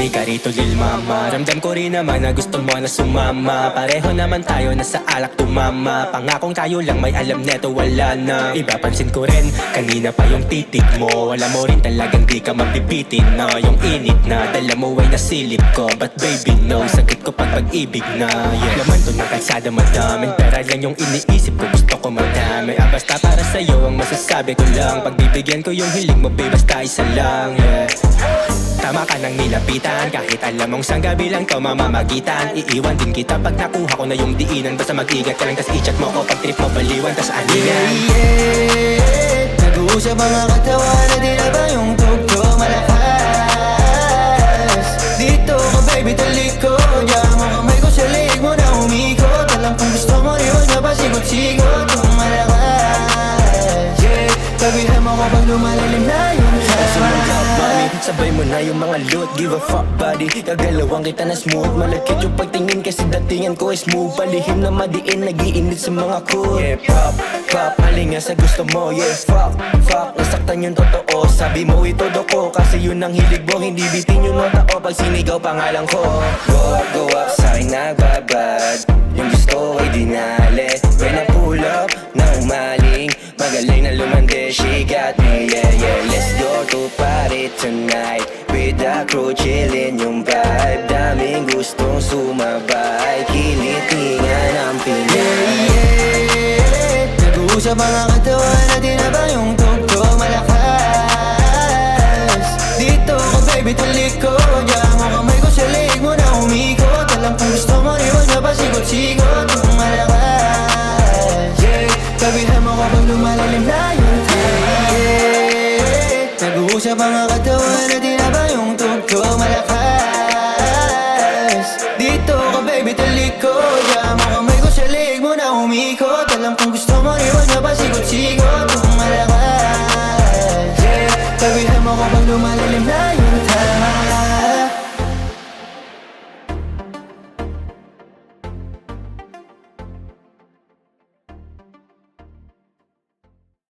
halika rito lil mama. Ramdam ko rin naman na gusto mo na sumama. Pareho naman tayo na sa alak tumama. Pangakong tayo lang may alam neto wala na. Iba pansin ko rin, kanina pa yung titig mo. Wala mo rin talagang di ka mabibitin na. Yung init na, dala mo ay nasilip ko. But baby no, sagot ko pag-ibig na, yeah. Laman to ng kalsada madaming pera lang yung iniisip ko, gusto ko madami. Basta para sa'yo ang masasabi ko lang. Pagbibigyan ko yung hiling mo babe, basta isa lang, yeah. Tama ka nang nilapitan, kahit alam mong sang gabi lang to mamamagitan. Iiwan din kita pag nakuha ko na yung diinan. Basta mag-ingat ka lang, tas i-chat mo ko pag trip mo baliwan, tas alingan. Nag-uusap mga katawan na di na ba yung tugto malakas. Dito ko baby talikod, diyan mo kamay ko sa leg mo na umikot. Alam kung gusto mo iwan na pa sigot-sigot yung malakas, yeah. Sabihan mo ko pag lumalalim na yung Sabay mo na yung mga loot, give a fuck buddy. Gagalawan kita na smooth, malagkit yung pagtingin kasi datingan ko is smooth. Palihim na madiin, nag-iinit sa mga cool. Yeah, pop, pop, halinga sa gusto mo. Yeah, fuck, fuck, nasaktan yung totoo. Sabi mo ito ko, kasi yun ang hilig mo. Hindi bitin yung nota ko pag sinigaw pangalan ko. Go up, sa'kin nagbabad. Yung gusto ay dinali. When I pull up, na umaling. Magaling na lumande, she got me, yeah, yeah. Let's go to party tonight with the crew, chillin' yung vibe. Daming gustong sumabay, kinitingan ang Pinay. Nag-uusap mga katawan na di na ba yung tugto malakas. Dito ko baby talikod, diyan mo kamay ko sa leg mo na umikot. Alam kung gusto mo iwan na pa sigot-sigot yung malakas, yeah. Sabihan mo ko pag lumalalim na yung time. Nag-uusap mga katawan na di na ba yung tugto malakas. Dito ko baby talikod, diyan mo kamay ko sa leg mo na umikot. Alam kung gusto mo iwan na pa sigot-sigot yung malakas, yeah. Sabihan mo ko pag lumalalim na